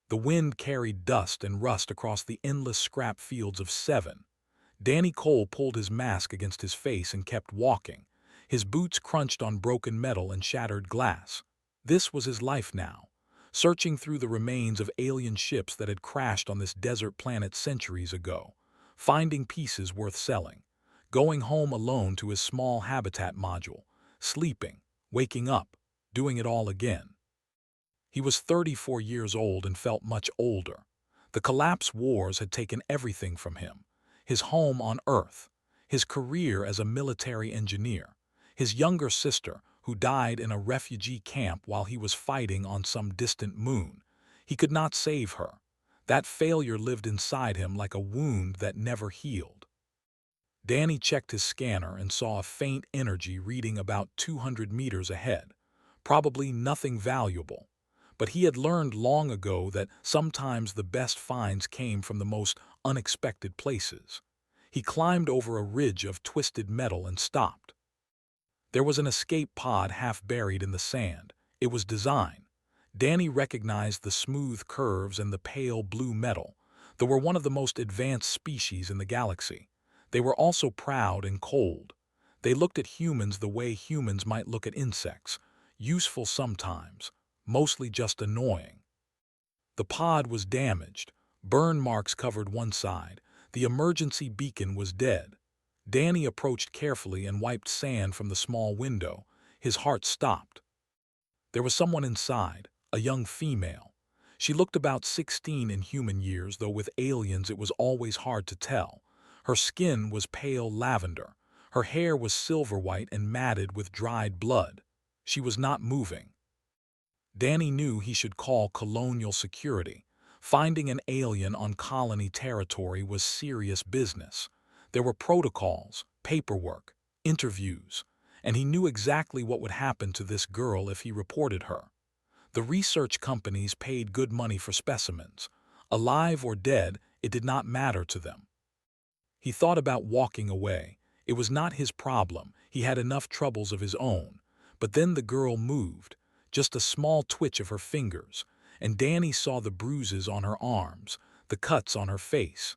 The wind carried dust and rust across the endless scrap fields of Seven. Danny Cole pulled his mask against his face and kept walking. His boots crunched on broken metal and shattered glass. This was his life now, searching through the remains of alien ships that had crashed on this desert planet centuries ago, finding pieces worth selling, going home alone to his small habitat module, sleeping, waking up, doing it all again. He was 34 years old and felt much older. The collapse wars had taken everything from him: his home on Earth, his career as a military engineer, his younger sister, who died in a refugee camp while he was fighting on some distant moon. He could not save her. That failure lived inside him like a wound that never healed. Danny checked his scanner and saw a faint energy reading about 200 meters ahead. Probably nothing valuable. But he had learned long ago that sometimes the best finds came from the most unexpected places. He climbed over a ridge of twisted metal and stopped. There was an escape pod half buried in the sand. It was design. Danny recognized the smooth curves and the pale blue metal. They were one of the most advanced species in the galaxy. They were also proud and cold. They looked at humans the way humans might look at insects, useful sometimes, mostly just annoying. The pod was damaged. Burn marks covered one side. The emergency beacon was dead. Danny approached carefully and wiped sand from the small window. His heart stopped. There was someone inside, a young female. She looked about 16 in human years, though with aliens it was always hard to tell. Her skin was pale lavender. Her hair was silver white and matted with dried blood. She was not moving. Danny knew he should call colonial security. Finding an alien on colony territory was serious business. There were protocols, paperwork, interviews, and he knew exactly what would happen to this girl if he reported her. The research companies paid good money for specimens. Alive or dead, it did not matter to them. He thought about walking away. It was not his problem. He had enough troubles of his own. But then the girl moved, just a small twitch of her fingers, and Danny saw the bruises on her arms, the cuts on her face.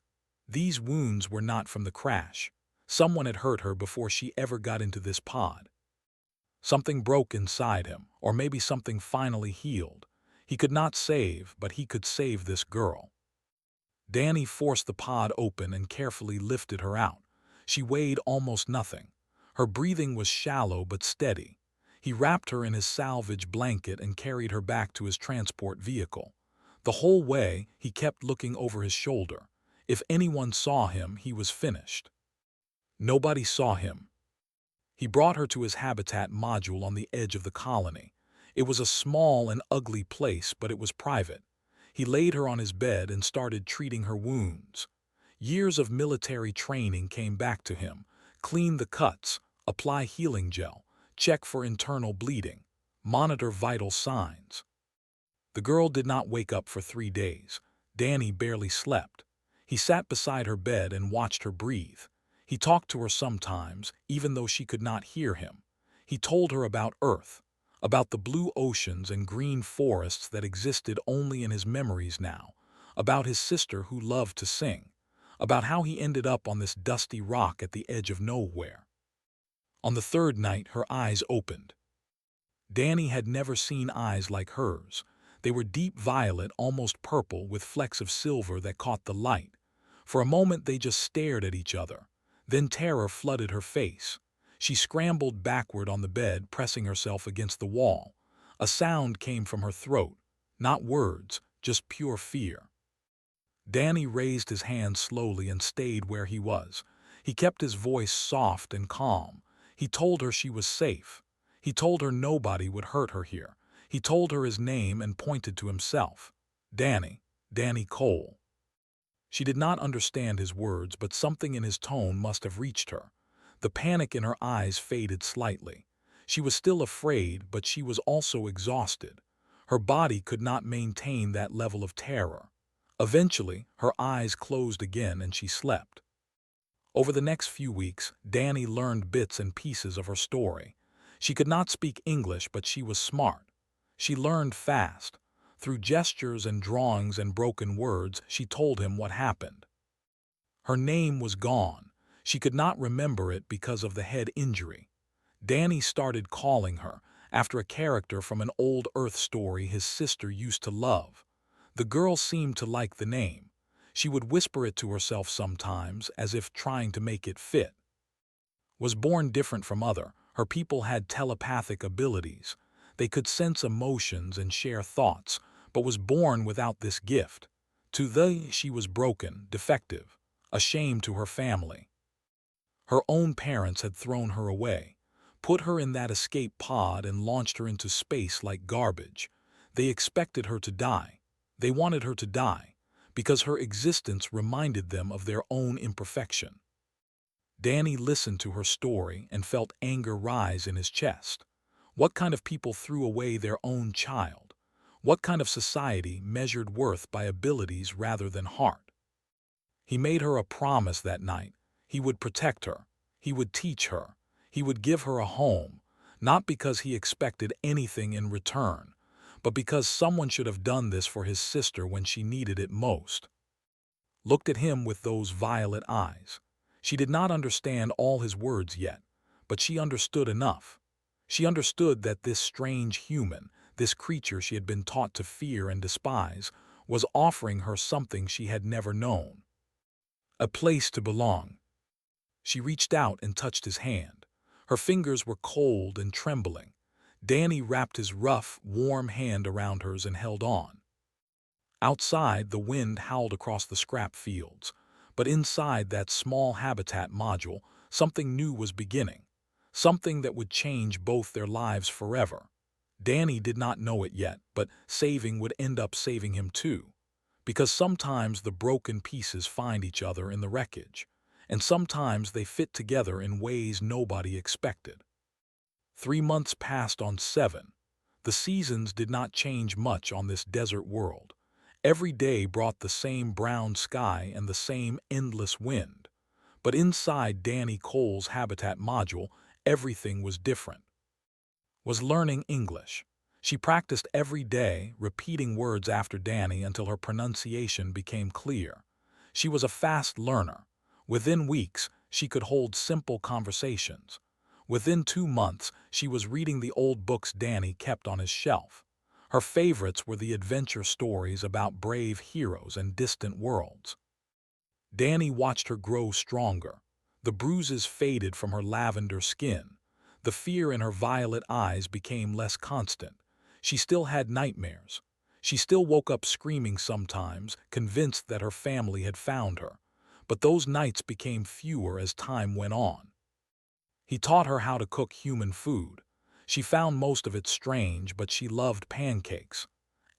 These wounds were not from the crash. Someone had hurt her before she ever got into this pod. Something broke inside him, or maybe something finally healed. He could not save, but he could save this girl. Danny forced the pod open and carefully lifted her out. She weighed almost nothing. Her breathing was shallow but steady. He wrapped her in his salvage blanket and carried her back to his transport vehicle. The whole way, he kept looking over his shoulder. If anyone saw him, he was finished. Nobody saw him. He brought her to his habitat module on the edge of the colony. It was a small and ugly place, but it was private. He laid her on his bed and started treating her wounds. Years of military training came back to him. Clean the cuts, apply healing gel, check for internal bleeding, monitor vital signs. The girl did not wake up for 3 days. Danny barely slept. He sat beside her bed and watched her breathe. He talked to her sometimes, even though she could not hear him. He told her about Earth, about the blue oceans and green forests that existed only in his memories now, about his sister who loved to sing, about how he ended up on this dusty rock at the edge of nowhere. On the 3rd night, her eyes opened. Danny had never seen eyes like hers. They were deep violet, almost purple, with flecks of silver that caught the light. For a moment they just stared at each other. Then terror flooded her face. She scrambled backward on the bed, pressing herself against the wall. A sound came from her throat. Not words, just pure fear. Danny raised his hand slowly and stayed where he was. He kept his voice soft and calm. He told her she was safe. He told her nobody would hurt her here. He told her his name and pointed to himself. Danny Cole. She did not understand his words, but something in his tone must have reached her. The panic in her eyes faded slightly. She was still afraid, but she was also exhausted. Her body could not maintain that level of terror. Eventually, her eyes closed again and she slept. Over the next few weeks, Danny learned bits and pieces of her story. She could not speak English, but she was smart. She learned fast. Through gestures and drawings and broken words, she told him what happened. Her name was gone. She could not remember it because of the head injury. Danny started calling her, after a character from an old Earth story his sister used to love. The girl seemed to like the name. She would whisper it to herself sometimes, as if trying to make it fit. Was born different from other, her people had telepathic abilities. They could sense emotions and share thoughts, but was born without this gift. To they, she was broken, defective, a shame to her family. Her own parents had thrown her away, put her in that escape pod and launched her into space like garbage. They expected her to die. They wanted her to die, because her existence reminded them of their own imperfection. Danny listened to her story and felt anger rise in his chest. What kind of people threw away their own child? What kind of society measured worth by abilities rather than heart? He made her a promise that night. He would protect her. He would teach her. He would give her a home, not because he expected anything in return, but because someone should have done this for his sister when she needed it most. Looked at him with those violet eyes. She did not understand all his words yet, but she understood enough. She understood that this strange human, this creature she had been taught to fear and despise, was offering her something she had never known. A place to belong. She reached out and touched his hand. Her fingers were cold and trembling. Danny wrapped his rough, warm hand around hers and held on. Outside, the wind howled across the scrap fields, but inside that small habitat module, something new was beginning, something that would change both their lives forever. Danny did not know it yet, but saving would end up saving him too, because sometimes the broken pieces find each other in the wreckage, and sometimes they fit together in ways nobody expected. 3 months passed on 7. The seasons did not change much on this desert world. Every day brought the same brown sky and the same endless wind. But inside Danny Cole's habitat module, everything was different. Was learning English. She practiced every day, repeating words after Danny until her pronunciation became clear. She was a fast learner. Within weeks, she could hold simple conversations. Within 2 months, she was reading the old books Danny kept on his shelf. Her favorites were the adventure stories about brave heroes and distant worlds. Danny watched her grow stronger. The bruises faded from her lavender skin. The fear in her violet eyes became less constant. She still had nightmares. She still woke up screaming sometimes, convinced that her family had found her. But those nights became fewer as time went on. He taught her how to cook human food. She found most of it strange, but she loved pancakes.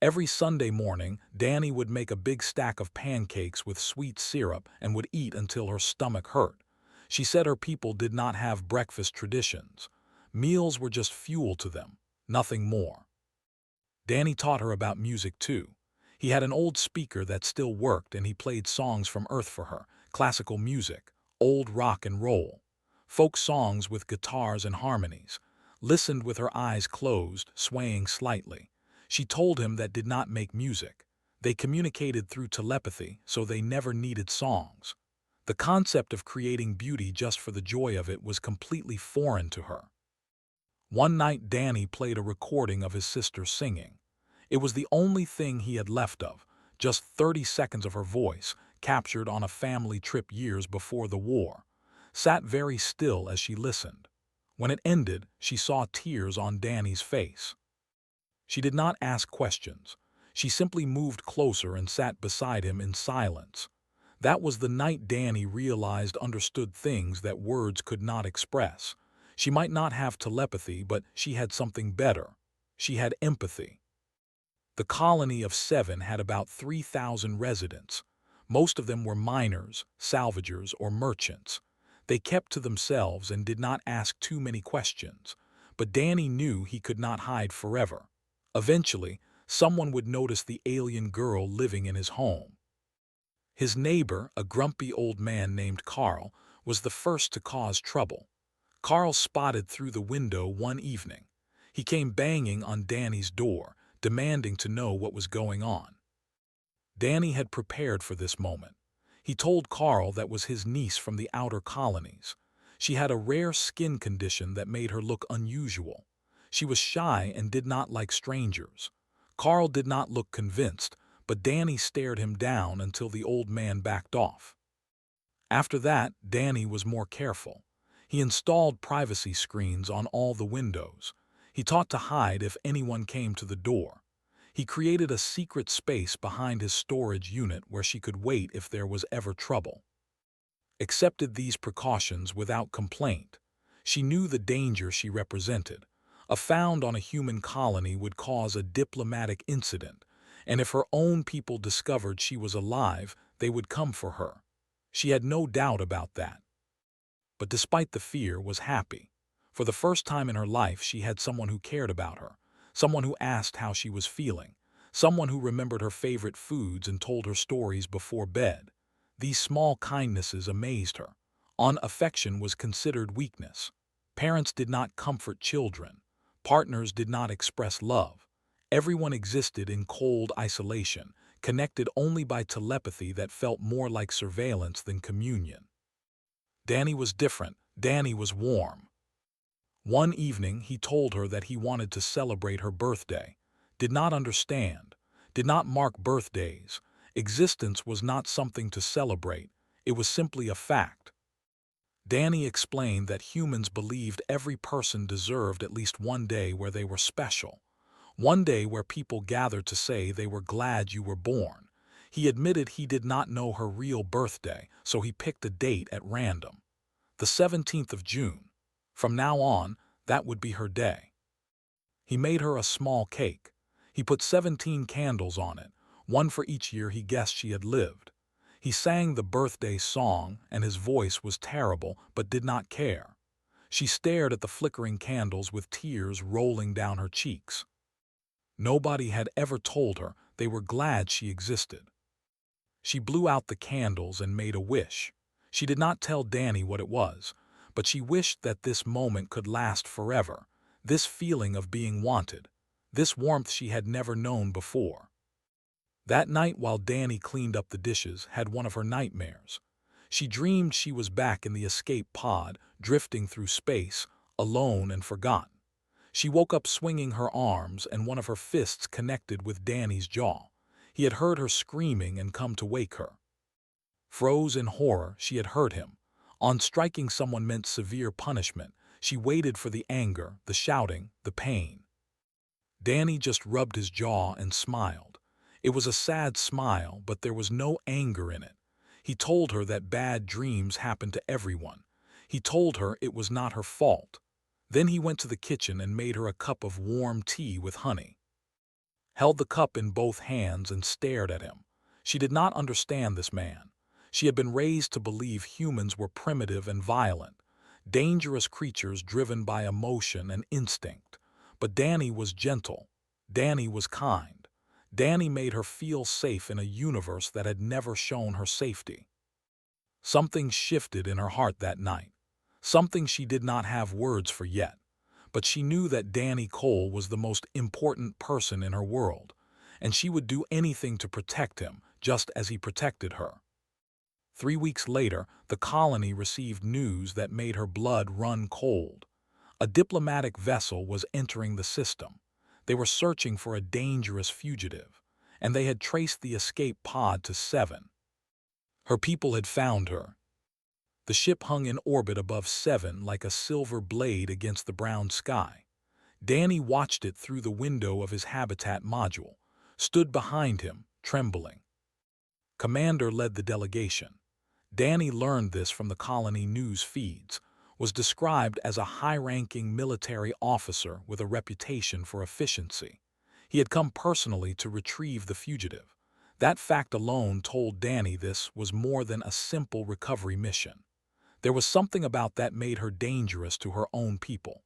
Every Sunday morning, Danny would make a big stack of pancakes with sweet syrup and would eat until her stomach hurt. She said her people did not have breakfast traditions. Meals were just fuel to them, nothing more. Danny taught her about music too. He had an old speaker that still worked and he played songs from Earth for her, classical music, old rock and roll, folk songs with guitars and harmonies. Listened with her eyes closed, swaying slightly. She told him that did not make music. They communicated through telepathy, so they never needed songs. The concept of creating beauty just for the joy of it was completely foreign to her. One night Danny played a recording of his sister singing. It was the only thing he had left of, just 30 seconds of her voice, captured on a family trip years before the war. Sat very still as she listened. When it ended, she saw tears on Danny's face. She did not ask questions. She simply moved closer and sat beside him in silence. That was the night Danny realized understood things that words could not express. She might not have telepathy, but she had something better. She had empathy. The colony of 7 had about 3,000 residents. Most of them were miners, salvagers, or merchants. They kept to themselves and did not ask too many questions. But Danny knew he could not hide forever. Eventually, someone would notice the alien girl living in his home. His neighbor, a grumpy old man named Carl, was the first to cause trouble. Carl spotted through the window one evening. He came banging on Danny's door, demanding to know what was going on. Danny had prepared for this moment. He told Carl that was his niece from the outer colonies. She had a rare skin condition that made her look unusual. She was shy and did not like strangers. Carl did not look convinced, but Danny stared him down until the old man backed off. After that, Danny was more careful. He installed privacy screens on all the windows. He taught to hide if anyone came to the door. He created a secret space behind his storage unit where she could wait if there was ever trouble. Accepted these precautions without complaint. She knew the danger she represented. A found on a human colony would cause a diplomatic incident, and if her own people discovered she was alive, they would come for her. She had no doubt about that. But despite the fear, was happy. For the first time in her life, she had someone who cared about her, someone who asked how she was feeling, someone who remembered her favorite foods and told her stories before bed. These small kindnesses amazed her. Affection was considered weakness. Parents did not comfort children. Partners did not express love. Everyone existed in cold isolation, connected only by telepathy that felt more like surveillance than communion. Danny was different. Danny was warm. One evening, he told her that he wanted to celebrate her birthday. Did not understand. Did not mark birthdays. Existence was not something to celebrate. It was simply a fact. Danny explained that humans believed every person deserved at least one day where they were special. One day where people gathered to say they were glad you were born. He admitted he did not know her real birthday, so he picked a date at random. The 17th of June. From now on, that would be her day. He made her a small cake. He put 17 candles on it, one for each year he guessed she had lived. He sang the birthday song, and his voice was terrible, but did not care. She stared at the flickering candles with tears rolling down her cheeks. Nobody had ever told her they were glad she existed. She blew out the candles and made a wish. She did not tell Danny what it was, but she wished that this moment could last forever, this feeling of being wanted, this warmth she had never known before. That night, while Danny cleaned up the dishes, had one of her nightmares. She dreamed she was back in the escape pod, drifting through space, alone and forgotten. She woke up swinging her arms, and one of her fists connected with Danny's jaw. He had heard her screaming and come to wake her. Froze in horror, she had hurt him. Striking someone meant severe punishment. She waited for the anger, the shouting, the pain. Danny just rubbed his jaw and smiled. It was a sad smile, but there was no anger in it. He told her that bad dreams happen to everyone. He told her it was not her fault. Then he went to the kitchen and made her a cup of warm tea with honey. Held the cup in both hands and stared at him. She did not understand this man. She had been raised to believe humans were primitive and violent, dangerous creatures driven by emotion and instinct. But Danny was gentle. Danny was kind. Danny made her feel safe in a universe that had never shown her safety. Something shifted in her heart that night. Something she did not have words for yet. But she knew that Danny Cole was the most important person in her world, and she would do anything to protect him, just as he protected her. 3 weeks later, the colony received news that made her blood run cold. A diplomatic vessel was entering the system. They were searching for a dangerous fugitive, and they had traced the escape pod to 7. Her people had found her. The ship hung in orbit above 7 like a silver blade against the brown sky. Danny watched it through the window of his habitat module, stood behind him, trembling. Commander led the delegation. Danny learned this from the colony news feeds, was described as a high-ranking military officer with a reputation for efficiency. He had come personally to retrieve the fugitive. That fact alone told Danny this was more than a simple recovery mission. There was something about that made her dangerous to her own people.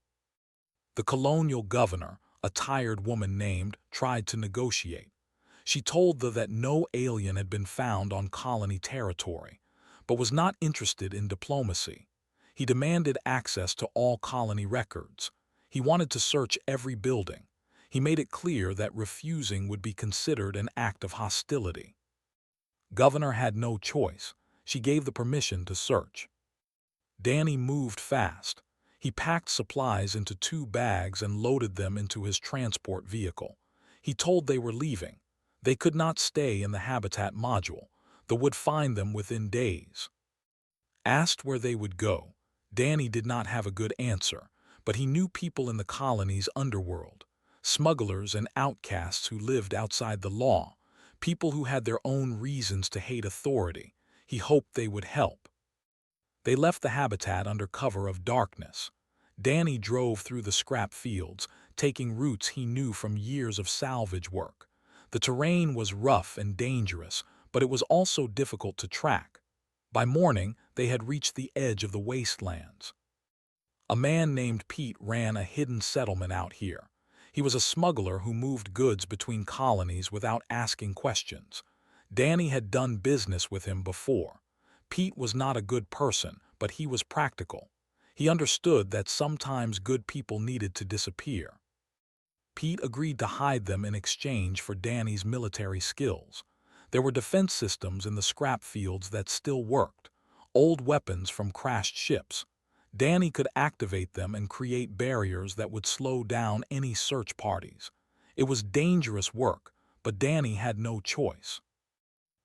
The colonial governor, a tired woman named, tried to negotiate. She told them that no alien had been found on colony territory, but was not interested in diplomacy. He demanded access to all colony records. He wanted to search every building. He made it clear that refusing would be considered an act of hostility. Governor had no choice. She gave the permission to search. Danny moved fast. He packed supplies into 2 bags and loaded them into his transport vehicle. He told they were leaving. They could not stay in the habitat module. They would find them within days. Asked where they would go, Danny did not have a good answer, but he knew people in the colony's underworld, smugglers and outcasts who lived outside the law, people who had their own reasons to hate authority. He hoped they would help. They left the habitat under cover of darkness. Danny drove through the scrap fields, taking routes he knew from years of salvage work. The terrain was rough and dangerous, but it was also difficult to track. By morning, they had reached the edge of the wastelands. A man named Pete ran a hidden settlement out here. He was a smuggler who moved goods between colonies without asking questions. Danny had done business with him before. Pete was not a good person, but he was practical. He understood that sometimes good people needed to disappear. Pete agreed to hide them in exchange for Danny's military skills. There were defense systems in the scrap fields that still worked, old weapons from crashed ships. Danny could activate them and create barriers that would slow down any search parties. It was dangerous work, but Danny had no choice.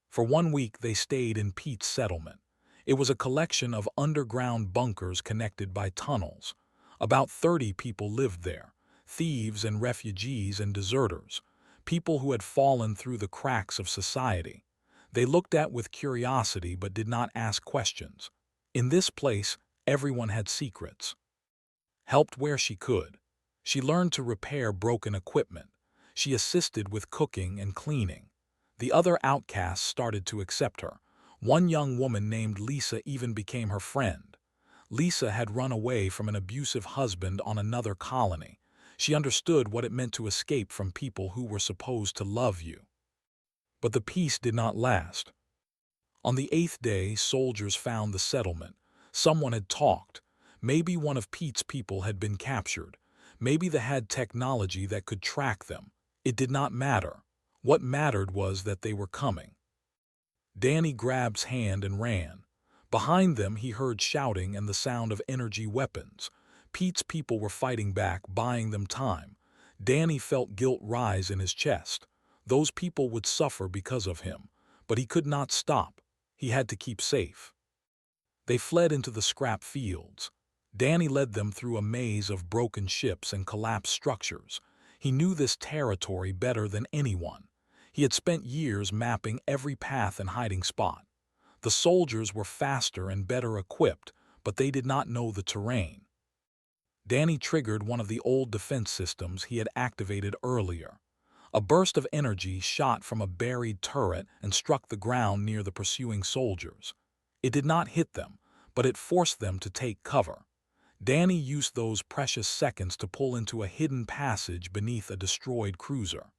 For 1 week they stayed in Pete's settlement. It was a collection of underground bunkers connected by tunnels. About 30 people lived there, thieves and refugees and deserters, people who had fallen through the cracks of society. They looked at with curiosity but did not ask questions. In this place, everyone had secrets. Helped where she could. She learned to repair broken equipment. She assisted with cooking and cleaning. The other outcasts started to accept her. One young woman named Lisa even became her friend. Lisa had run away from an abusive husband on another colony. She understood what it meant to escape from people who were supposed to love you. But the peace did not last. On the 8th day, soldiers found the settlement. Someone had talked. Maybe one of Pete's people had been captured. Maybe they had technology that could track them. It did not matter. What mattered was that they were coming. Danny grabbed hand and ran. Behind them he heard shouting and the sound of energy weapons. Pete's people were fighting back, buying them time. Danny felt guilt rise in his chest. Those people would suffer because of him, but he could not stop. He had to keep safe. They fled into the scrap fields. Danny led them through a maze of broken ships and collapsed structures. He knew this territory better than anyone. He had spent years mapping every path and hiding spot. The soldiers were faster and better equipped, but they did not know the terrain. Danny triggered one of the old defense systems he had activated earlier. A burst of energy shot from a buried turret and struck the ground near the pursuing soldiers. It did not hit them, but it forced them to take cover. Danny used those precious seconds to pull into a hidden passage beneath a destroyed cruiser.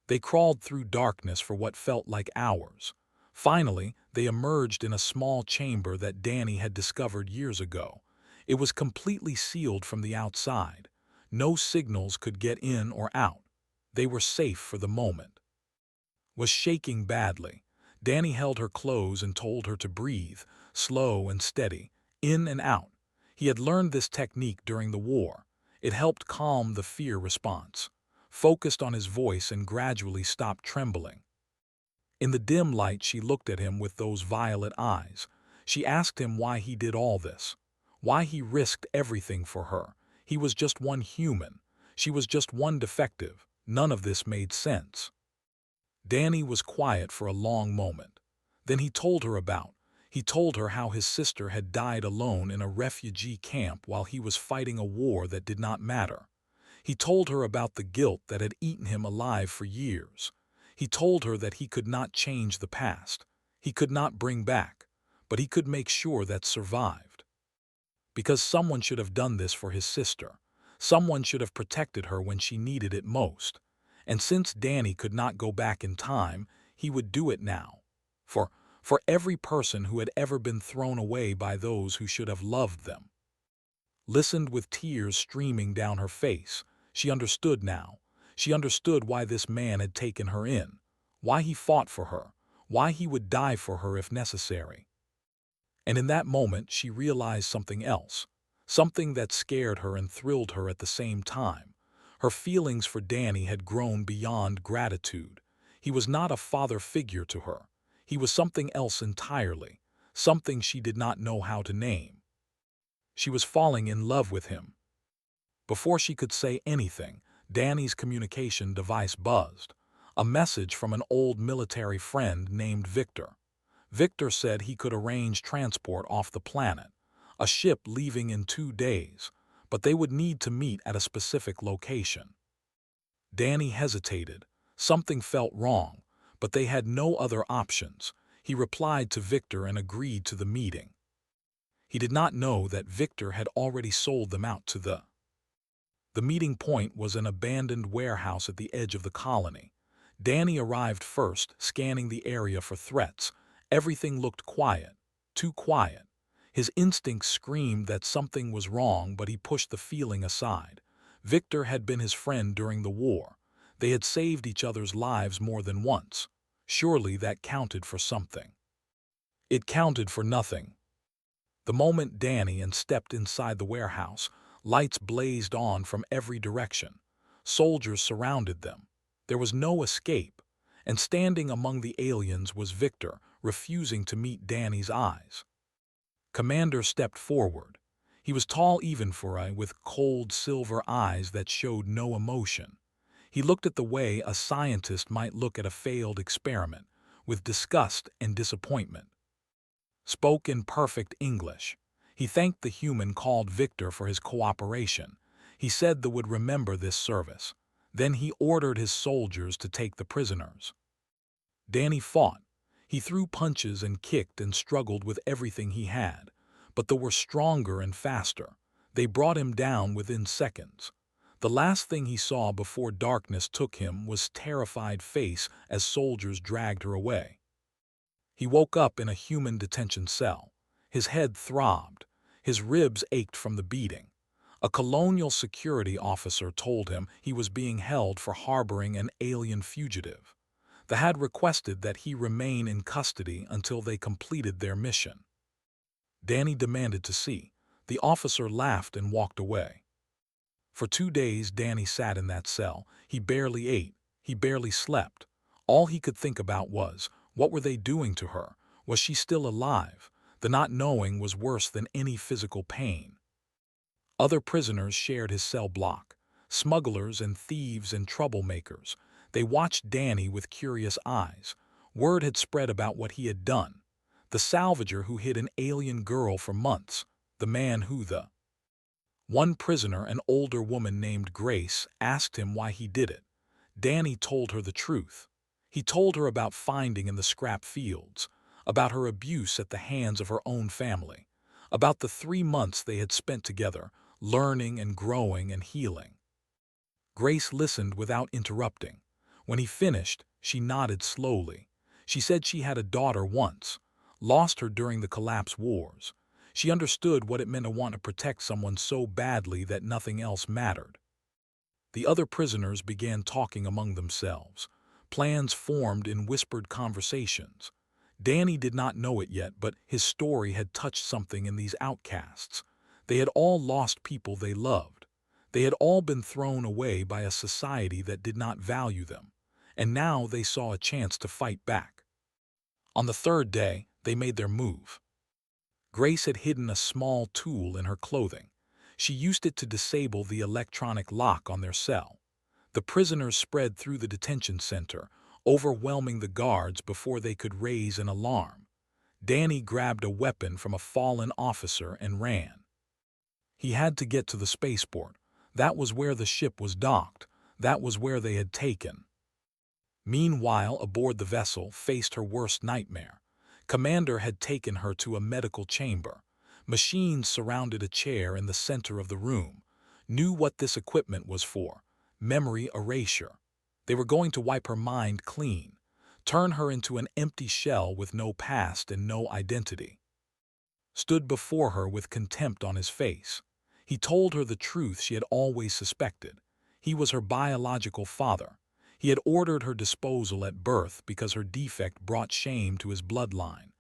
They crawled through darkness for what felt like hours. Finally, they emerged in a small chamber that Danny had discovered years ago. It was completely sealed from the outside. No signals could get in or out. They were safe for the moment. Was shaking badly. Danny held her close and told her to breathe, slow and steady, in and out. He had learned this technique during the war. It helped calm the fear response. Focused on his voice and gradually stopped trembling. In the dim light, she looked at him with those violet eyes. She asked him why he did all this, why he risked everything for her. He was just one human. She was just one defective. None of this made sense. Danny was quiet for a long moment. Then he told her how his sister had died alone in a refugee camp while he was fighting a war that did not matter. He told her about the guilt that had eaten him alive for years. He told her that he could not change the past. He could not bring back, but he could make sure that survived. Because someone should have done this for his sister. Someone should have protected her when she needed it most. And since Danny could not go back in time, he would do it now. For every person who had ever been thrown away by those who should have loved them. Listened with tears streaming down her face. She understood now. She understood why this man had taken her in, why he fought for her, why he would die for her if necessary. And in that moment, she realized something else, something that scared her and thrilled her at the same time. Her feelings for Danny had grown beyond gratitude. He was not a father figure to her. He was something else entirely, something she did not know how to name. She was falling in love with him. Before she could say anything, Danny's communication device buzzed. A message from an old military friend named Victor. Victor said he could arrange transport off the planet, a ship leaving in 2 days, but they would need to meet at a specific location. Danny hesitated. Something felt wrong, but they had no other options. He replied to Victor and agreed to the meeting. He did not know that Victor had already sold them out to The meeting point was an abandoned warehouse at the edge of the colony. Danny arrived first, scanning the area for threats. Everything looked quiet, too quiet. His instincts screamed that something was wrong, but he pushed the feeling aside. Victor had been his friend during the war. They had saved each other's lives more than once. Surely that counted for something. It counted for nothing. The moment Danny stepped inside the warehouse, lights blazed on from every direction. Soldiers surrounded them. There was no escape, and standing among the aliens was Victor, refusing to meet Danny's eyes. Commander stepped forward. He was tall even for a with cold silver eyes that showed no emotion. He looked at the way a scientist might look at a failed experiment, with disgust and disappointment. Spoke in perfect English. He thanked the human called Victor for his cooperation. He said they would remember this service. Then he ordered his soldiers to take the prisoners. Danny fought. He threw punches and kicked and struggled with everything he had, but they were stronger and faster. They brought him down within seconds. The last thing he saw before darkness took him was terrified face as soldiers dragged her away. He woke up in a human detention cell. His head throbbed. His ribs ached from the beating. A colonial security officer told him he was being held for harboring an alien fugitive. They had requested that he remain in custody until they completed their mission. Danny demanded to see. The officer laughed and walked away. For 2 days Danny sat in that cell. He barely ate. He barely slept. All he could think about was, what were they doing to her? Was she still alive? The not knowing was worse than any physical pain. Other prisoners shared his cell block. Smugglers and thieves and troublemakers. They watched Danny with curious eyes. Word had spread about what he had done. The salvager who hid an alien girl for months. The man who One prisoner, an older woman named Grace, asked him why he did it. Danny told her the truth. He told her about finding in the scrap fields, about her abuse at the hands of her own family, about the 3 months they had spent together, learning and growing and healing. Grace listened without interrupting. When he finished, she nodded slowly. She said she had a daughter once, lost her during the collapse wars. She understood what it meant to want to protect someone so badly that nothing else mattered. The other prisoners began talking among themselves. Plans formed in whispered conversations. Danny did not know it yet, but his story had touched something in these outcasts. They had all lost people they loved. They had all been thrown away by a society that did not value them, and now they saw a chance to fight back. On the 3rd day, they made their move. Grace had hidden a small tool in her clothing. She used it to disable the electronic lock on their cell. The prisoners spread through the detention center, overwhelming the guards before they could raise an alarm. Danny grabbed a weapon from a fallen officer and ran. He had to get to the spaceport. That was where the ship was docked. That was where they had taken. Meanwhile, aboard the vessel faced her worst nightmare. Commander had taken her to a medical chamber. Machines surrounded a chair in the center of the room. Knew what this equipment was for. Memory erasure. They were going to wipe her mind clean. Turn her into an empty shell with no past and no identity. Stood before her with contempt on his face. He told her the truth she had always suspected. He was her biological father. He had ordered her disposal at birth because her defect brought shame to his bloodline.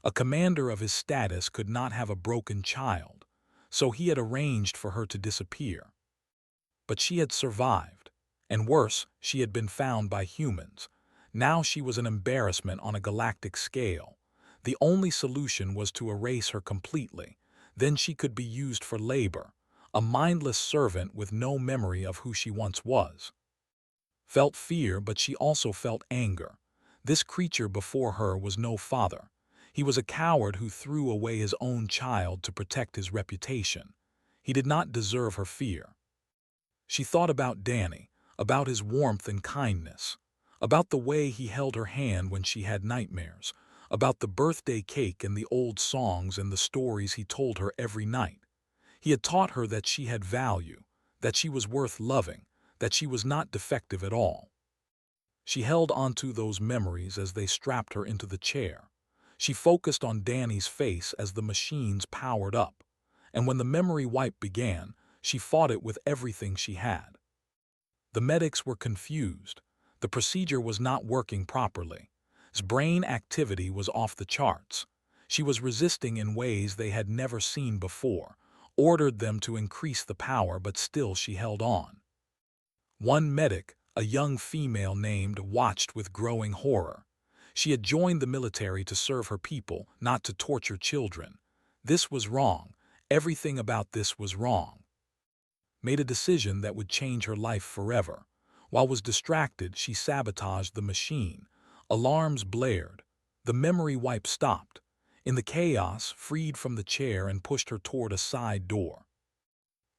A commander of his status could not have a broken child, so he had arranged for her to disappear. But she had survived, and worse, she had been found by humans. Now she was an embarrassment on a galactic scale. The only solution was to erase her completely. Then she could be used for labor, a mindless servant with no memory of who she once was. Felt fear, but she also felt anger. This creature before her was no father. He was a coward who threw away his own child to protect his reputation. He did not deserve her fear. She thought about Danny, about his warmth and kindness, about the way he held her hand when she had nightmares, about the birthday cake and the old songs and the stories he told her every night. He had taught her that she had value, that she was worth loving, that she was not defective at all. She held onto those memories as they strapped her into the chair. She focused on Danny's face as the machines powered up, and when the memory wipe began, she fought it with everything she had. The medics were confused. The procedure was not working properly. His brain activity was off the charts. She was resisting in ways they had never seen before, ordered them to increase the power, but still she held on. One medic, a young female named, watched with growing horror. She had joined the military to serve her people, not to torture children. This was wrong. Everything about this was wrong. Made a decision that would change her life forever. While was distracted, she sabotaged the machine. Alarms blared. The memory wipe stopped. In the chaos, freed from the chair and pushed her toward a side door.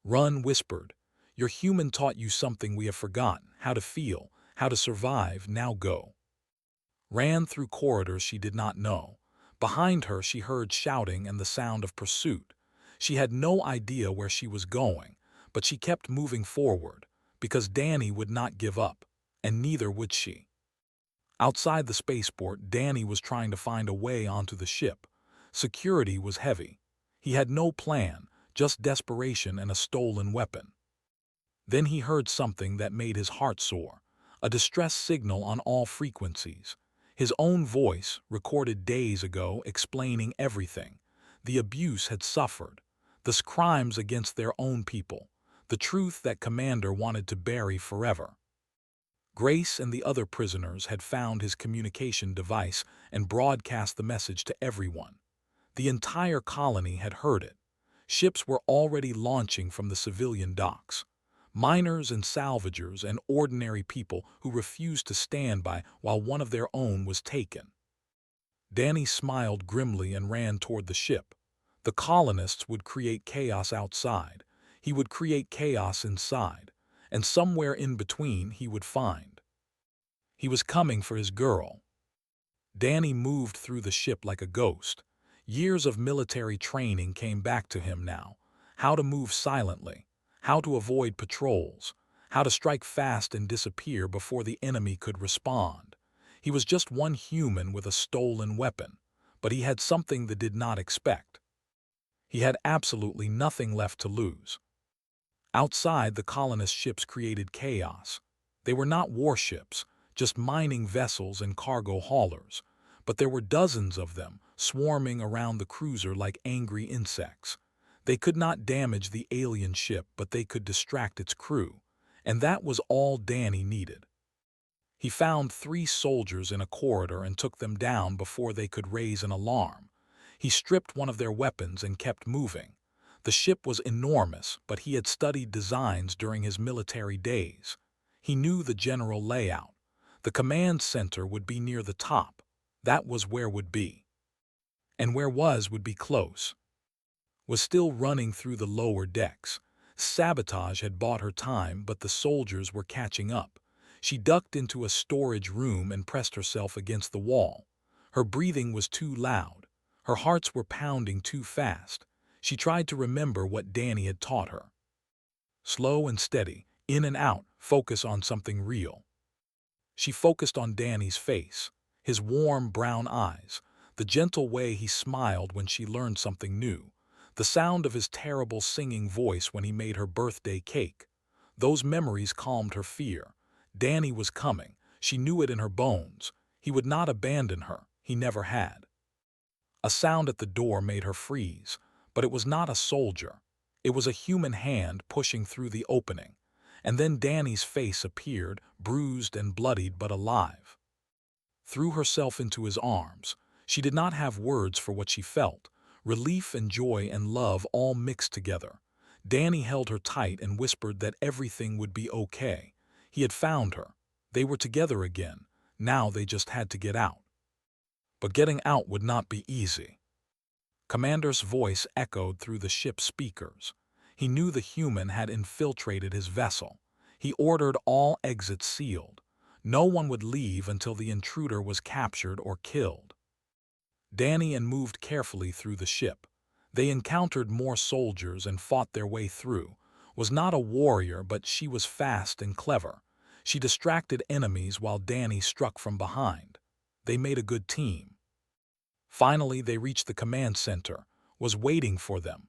Run whispered. Your human taught you something we have forgotten, how to feel, how to survive, now go. Ran through corridors she did not know. Behind her she heard shouting and the sound of pursuit. She had no idea where she was going, but she kept moving forward, because Danny would not give up, and neither would she. Outside the spaceport, Danny was trying to find a way onto the ship. Security was heavy. He had no plan, just desperation and a stolen weapon. Then he heard something that made his heart soar, a distress signal on all frequencies. His own voice, recorded days ago, explaining everything. The abuse had suffered, the crimes against their own people, the truth that Commander wanted to bury forever. Grace and the other prisoners had found his communication device and broadcast the message to everyone. The entire colony had heard it. Ships were already launching from the civilian docks. Miners and salvagers and ordinary people who refused to stand by while one of their own was taken. Danny smiled grimly and ran toward the ship. The colonists would create chaos outside. He would create chaos inside. And somewhere in between he would find. He was coming for his girl. Danny moved through the ship like a ghost. Years of military training came back to him now. How to move silently, how to avoid patrols, how to strike fast and disappear before the enemy could respond. He was just one human with a stolen weapon, but he had something they did not expect. He had absolutely nothing left to lose. Outside, the colonist ships created chaos. They were not warships, just mining vessels and cargo haulers, but there were dozens of them, swarming around the cruiser like angry insects. They could not damage the alien ship, but they could distract its crew, and that was all Danny needed. He found 3 soldiers in a corridor and took them down before they could raise an alarm. He stripped one of their weapons and kept moving. The ship was enormous, but he had studied designs during his military days. He knew the general layout. The command center would be near the top. That was where would be. And where would be close. Was still running through the lower decks. Sabotage had bought her time, but the soldiers were catching up. She ducked into a storage room and pressed herself against the wall. Her breathing was too loud. Her hearts were pounding too fast. She tried to remember what Danny had taught her. Slow and steady, in and out, focus on something real. She focused on Danny's face, his warm brown eyes, the gentle way he smiled when she learned something new, the sound of his terrible singing voice when he made her birthday cake. Those memories calmed her fear. Danny was coming. She knew it in her bones. He would not abandon her. He never had. A sound at the door made her freeze, but it was not a soldier. It was a human hand pushing through the opening. And then Danny's face appeared, bruised and bloodied but alive. Threw herself into his arms. She did not have words for what she felt. Relief and joy and love all mixed together. Danny held her tight and whispered that everything would be okay. He had found her. They were together again. Now they just had to get out. But getting out would not be easy. Commander's voice echoed through the ship's speakers. He knew the human had infiltrated his vessel. He ordered all exits sealed. No one would leave until the intruder was captured or killed. Danny moved carefully through the ship. They encountered more soldiers and fought their way through. Was not a warrior, but she was fast and clever. She distracted enemies while Danny struck from behind. They made a good team. Finally, they reached the command center, was waiting for them.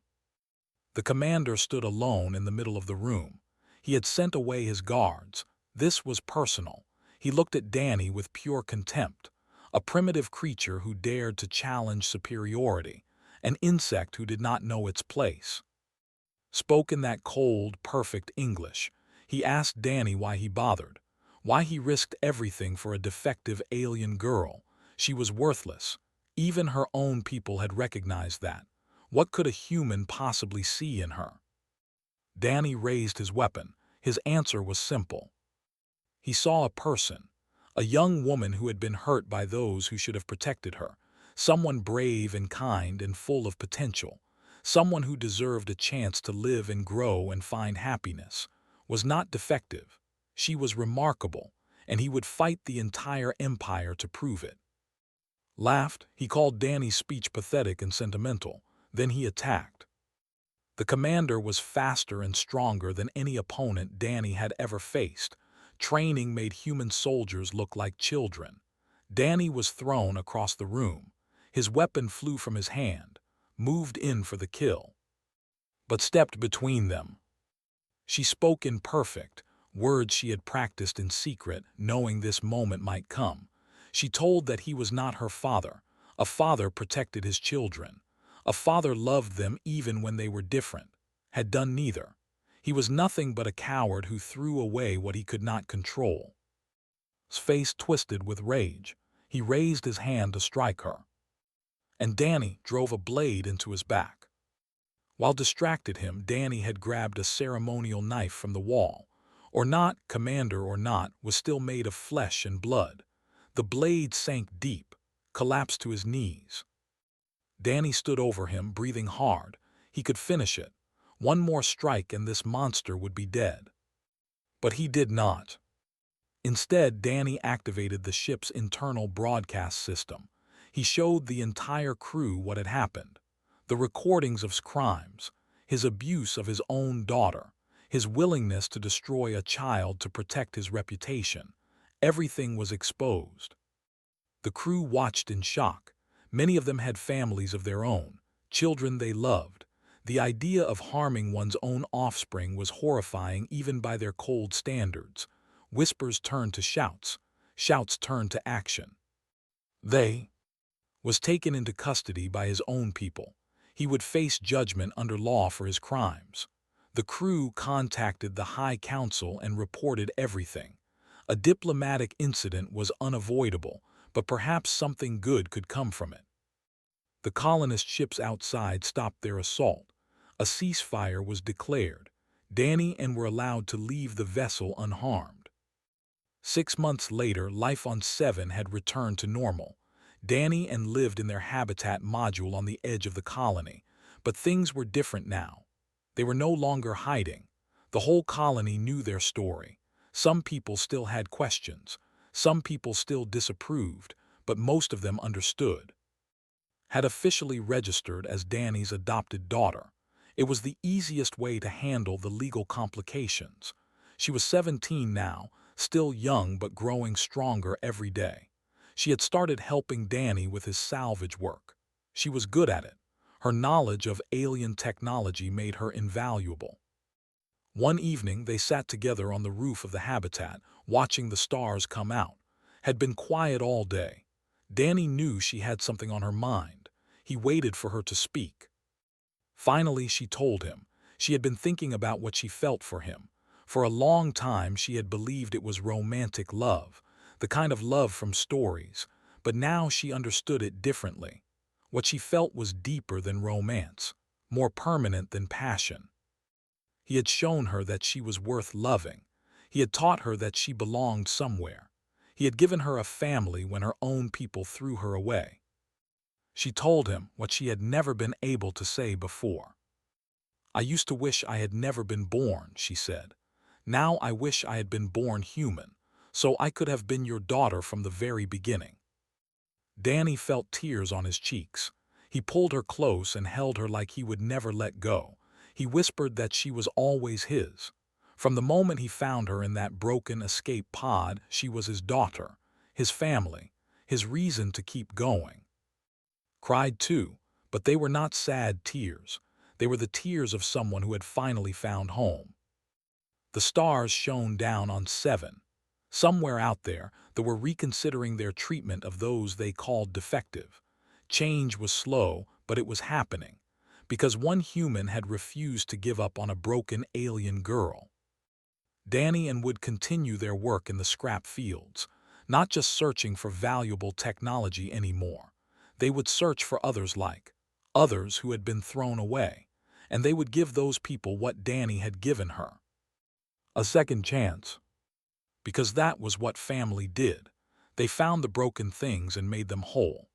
The commander stood alone in the middle of the room. He had sent away his guards. This was personal. He looked at Danny with pure contempt. A primitive creature who dared to challenge superiority. An insect who did not know its place. Spoke in that cold, perfect English. He asked Danny why he bothered. Why he risked everything for a defective alien girl. She was worthless. Even her own people had recognized that. What could a human possibly see in her? Danny raised his weapon. His answer was simple. He saw a person, a young woman who had been hurt by those who should have protected her, someone brave and kind and full of potential, someone who deserved a chance to live and grow and find happiness. Was not defective. She was remarkable, and he would fight the entire empire to prove it. Laughed, he called Danny's speech pathetic and sentimental. Then he attacked. The commander was faster and stronger than any opponent Danny had ever faced. Training made human soldiers look like children. Danny was thrown across the room. His weapon flew from his hand, moved in for the kill, but stepped between them. She spoke in perfect words she had practiced in secret, knowing this moment might come. She told that he was not her father. A father protected his children. A father loved them even when they were different. Had done neither. He was nothing but a coward who threw away what he could not control. His face twisted with rage. He raised his hand to strike her. And Danny drove a blade into his back. While distracted him, Danny had grabbed a ceremonial knife from the wall. Or not, commander or not, was still made of flesh and blood. The blade sank deep, collapsed to his knees. Danny stood over him, breathing hard. He could finish it. One more strike and this monster would be dead. But he did not. Instead, Danny activated the ship's internal broadcast system. He showed the entire crew what had happened. The recordings of his crimes, his abuse of his own daughter, his willingness to destroy a child to protect his reputation. Everything was exposed. The crew watched in shock. Many of them had families of their own, children they loved. The idea of harming one's own offspring was horrifying even by their cold standards. Whispers turned to shouts. Shouts turned to action. They was taken into custody by his own people. He would face judgment under law for his crimes. The crew contacted the High Council and reported everything. A diplomatic incident was unavoidable, but perhaps something good could come from it. The colonist ships outside stopped their assault. A ceasefire was declared. Danny were allowed to leave the vessel unharmed. 6 months later, life on Seven had returned to normal. Danny lived in their habitat module on the edge of the colony. But things were different now. They were no longer hiding. The whole colony knew their story. Some people still had questions. Some people still disapproved, but most of them understood. Had officially registered as Danny's adopted daughter. It was the easiest way to handle the legal complications. She was 17 now, still young but growing stronger every day. She had started helping Danny with his salvage work. She was good at it. Her knowledge of alien technology made her invaluable. One evening, they sat together on the roof of the habitat, watching the stars come out. Had been quiet all day. Danny knew she had something on her mind. He waited for her to speak. Finally, she told him. She had been thinking about what she felt for him. For a long time, she had believed it was romantic love, the kind of love from stories, but now she understood it differently. What she felt was deeper than romance, more permanent than passion. He had shown her that she was worth loving. He had taught her that she belonged somewhere. He had given her a family when her own people threw her away. She told him what she had never been able to say before. "I used to wish I had never been born," she said. "Now I wish I had been born human, so I could have been your daughter from the very beginning." Danny felt tears on his cheeks. He pulled her close and held her like he would never let go. He whispered that she was always his. From the moment he found her in that broken escape pod, she was his daughter, his family, his reason to keep going. Cried too, but they were not sad tears. They were the tears of someone who had finally found home. The stars shone down on 7. Somewhere out there, they were reconsidering their treatment of those they called defective. Change was slow, but it was happening, because one human had refused to give up on a broken alien girl. Danny and would continue their work in the scrap fields, not just searching for valuable technology anymore. They would search for others who had been thrown away, and they would give those people what Danny had given her. A second chance. Because that was what family did. They found the broken things and made them whole.